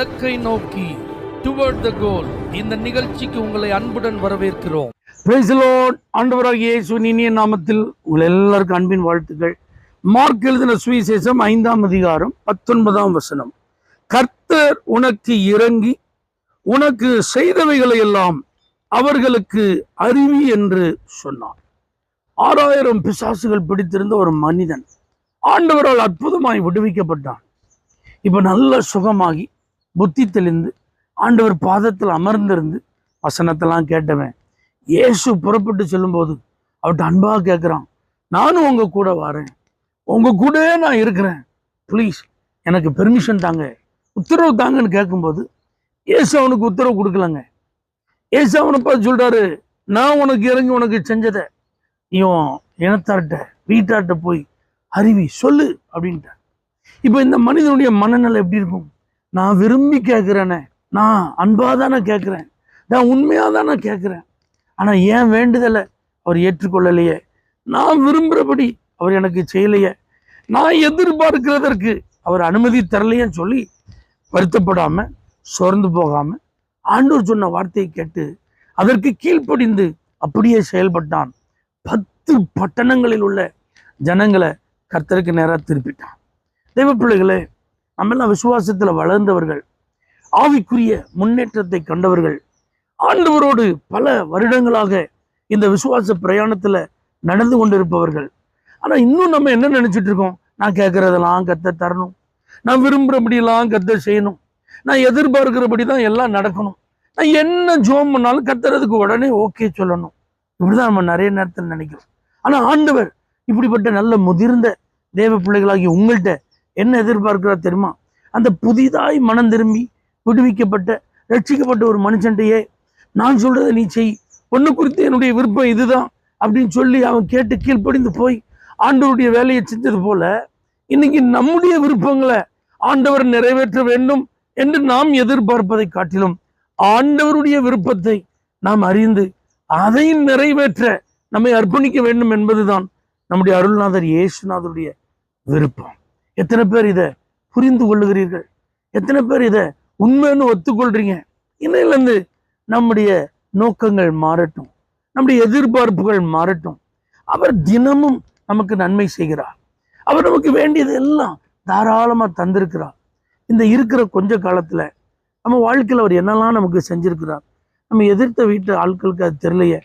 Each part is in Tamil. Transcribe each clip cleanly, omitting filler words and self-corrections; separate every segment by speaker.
Speaker 1: இலக்கை நோக்கி டுவர்ட் த கோல் இந்த நிகழ்ச்சிக்கு உங்களை அன்புடன் வரவேற்கிறோம்.
Speaker 2: Praise the Lord. ஆண்டவராகிய இயேசுவின் இனிய நாமத்தில் உங்கள் எல்லாருக்கும் அன்பின் வாழ்த்துக்கள். மார்க் எழுதின சுவிசேஷம் 5ஆம் அதிகாரம் 19ஆம் வசனம். கர்த்தர் உனக்கு இறங்கி உனக்கு செய்தவைகளை எல்லாம் அவர்களுக்கு அறிவி என்று சொன்னார். 6000 பிசாசுகள் பிடித்திருந்த ஒரு மனிதன் ஆண்டவரால் அற்புதமாய் விடுவிக்கப்பட்டான். இப்ப நல்ல சுகமாகி புத்தி தெளிந்து ஆண்டவர் பாதத்தில் அமர்ந்திருந்து வசனத்தெல்லாம் கேட்டவன் இயேசு புறப்பட்டு செல்லும்போது அவர்கிட்ட அன்பா கேட்குறான், நானும் உங்க கூட வரேன், உங்க கூட நான் இருக்கிறேன், ப்ளீஸ் எனக்கு பெர்மிஷன் தாங்க, உத்தரவு தாங்கன்னு கேட்கும்போது இயேசு அவனுக்கு உத்தரவு கொடுக்கலங்க. இயேசு அவனை பார்த்து சொல்றாரு, நான் உனக்கு இறங்கி உனக்கு செஞ்சதை இவன் இனத்தார்கிட்ட வீட்டார்கிட்ட போய் அறிவி சொல்லு அப்படின்ட்டார். இப்போ இந்த மனிதனுடைய மனநிலை எப்படி இருக்கும்? நான் விரும்பி கேட்குறேனே, நான் அன்பாக தானே கேட்குறேன், நான் உண்மையாக தானே கேட்குறேன், ஆனால் ஏன் வேண்டுதலை அவர் ஏற்றுக்கொள்ளலையே, நான் விரும்புகிறபடி அவர் எனக்கு செய்யலையே, நான் எதிர்பார்க்கிறதற்கு அவர் அனுமதி தரலையேன்னு சொல்லி வருத்தப்படாமல் சோர்ந்து போகாமல் ஆண்டவர் சொன்ன வார்த்தையை கேட்டு அதற்கு கீழ்ப்படிந்து அப்படியே செயல்பட்டான். 10 பட்டணங்களில் உள்ள ஜனங்களை கர்த்தருக்கு நேராக திருப்பிட்டான். தெய்வ பிள்ளைகளே, நம்மெல்லாம் விசுவாசத்தில் வளர்ந்தவர்கள், ஆவிக்குரிய முன்னேற்றத்தை கண்டவர்கள், ஆண்டவரோடு பல வருடங்களாக இந்த விசுவாச பிரயாணத்தில் நடந்து கொண்டிருப்பவர்கள். ஆனால் இன்னும் நம்ம என்ன நினைச்சிட்டு இருக்கோம்? நான் கேட்கறதெல்லாம் கர்த்தர் தரணும், நான் விரும்புகிறபடியெல்லாம் கர்த்தர் செய்யணும், நான் எதிர்பார்க்கிறபடி தான் எல்லாம் நடக்கணும், நான் என்ன ஜோம் பண்ணாலும் கர்த்தர் அதுக்கு உடனே ஓகே சொல்லணும். இப்படிதான் நம்ம நிறைய நேரத்தில் நினைக்கிறோம். ஆனால் ஆண்டவர் இப்படிப்பட்ட நல்ல முதிர்ந்த தேவ பிள்ளைகளாகி உங்கள்கிட்ட என்ன எதிர்பார்க்கிறார் தெரியுமா? அந்த புதிதாய் மனம் திரும்பி விடுவிக்கப்பட்ட ரட்சிக்கப்பட்ட ஒரு மனுஷன்டையே நான் சொல்றதை நீ செய், ஒன்று குறித்து என்னுடைய விருப்பம் இதுதான் அப்படின்னு சொல்லி அவன் கேட்டு கீழ்ப்படிந்து போய் ஆண்டவருடைய வேலையை செஞ்சது போல இன்னைக்கு நம்முடைய விருப்பங்களை ஆண்டவர் நிறைவேற்ற வேண்டும் என்று நாம் எதிர்பார்ப்பதை காட்டிலும் ஆண்டவருடைய விருப்பத்தை நாம் அறிந்து அதை நிறைவேற்ற நம்மை அர்ப்பணிக்க வேண்டும் என்பதுதான் நம்முடைய அருள்நாதர் இயேசுநாதருடைய விருப்பம். எத்தனை பேர் இதை புரிந்து கொள்ளுகிறீர்கள்? எத்தனை பேர் இதை உண்மைன்னு ஒத்துக்கொள்றீங்க? இன்னையிலேருந்து நம்முடைய நோக்கங்கள் மாறட்டும், நம்முடைய எதிர்பார்ப்புகள் மாறட்டும். அவர் தினமும் நமக்கு நன்மை செய்கிறார். அவர் நமக்கு வேண்டியது எல்லாம் தாராளமா தந்திருக்கிறார். இந்த இருக்கிற கொஞ்ச காலத்துல நம்ம வாழ்க்கையில் அவர் என்னெல்லாம் நமக்கு செஞ்சிருக்கிறார். நம்ம எதிர்த்த வீட்டு ஆட்களுக்கு அது தெரியலையே,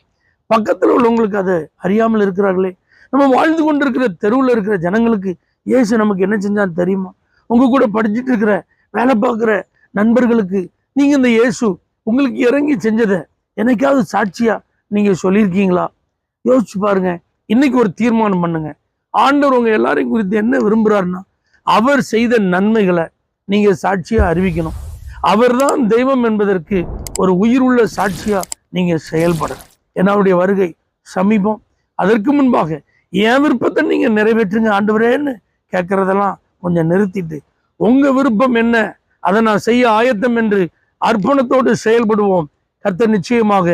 Speaker 2: பக்கத்தில் உள்ளவங்களுக்கு அதை அறியாமல் இருக்கிறார்களே, நம்ம வாழ்ந்து கொண்டிருக்கிற தெருவில் இருக்கிற ஜனங்களுக்கு இயேசு நமக்கு என்ன செஞ்சான்னு தெரியுமா? உங்க கூட படிச்சுட்டு இருக்கிற வேலை பார்க்குற நண்பர்களுக்கு நீங்க இந்த இயேசு உங்களுக்கு இறங்கி செஞ்சதை என்னைக்காவது சாட்சியா நீங்க சொல்லியிருக்கீங்களா? யோசிச்சு பாருங்க. இன்னைக்கு ஒரு தீர்மானம் பண்ணுங்க. ஆண்டவர் உங்க எல்லாரையும் குறித்து என்ன விரும்புறாருன்னா, அவர் செய்த நன்மைகளை நீங்க சாட்சியா அறிவிக்கணும். அவர்தான் தெய்வம் என்பதற்கு ஒரு உயிருள்ள சாட்சியா நீங்க செயல்படணும். ஏன்னா அவருடைய வருகை சமீபம். அதற்கு முன்பாக என் விருப்பத்தை நீங்க நிறைவேற்றுங்க ஆண்டவரேன்னு கேட்கறதெல்லாம் கொஞ்சம் நிறுத்திட்டு உங்க விருப்பம் என்ன, அதை நான் செய்ய ஆயத்தம் என்று அர்ப்பணத்தோடு செயல்படுவோம். கர்த்தர் நிச்சயமாக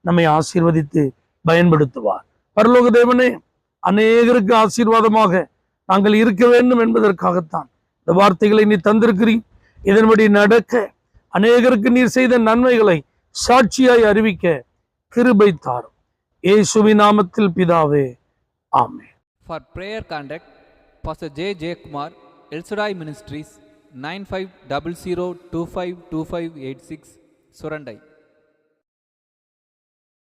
Speaker 2: நம்மை ஆசீர்வதித்து பயன்படுத்துவார். பரலோக தேவனே, அநேகருக்கு ஆசீர்வாதமாக நாங்கள் இருக்க வேண்டும் என்பதற்காகத்தான் இந்த வார்த்தைகளை நீ தந்திருக்கிறீர். இதன்படி நடக்க அநேகருக்கு நீர் செய்த நன்மைகளை சாட்சியாய் அறிவிக்க கிருபை தாரும். இயேசுவின் நாமத்தில் பிதாவே, ஆமென்.
Speaker 3: For prayer contact Pastor J. Kumar, El Shaddai Ministries, 9500252586, Surandai.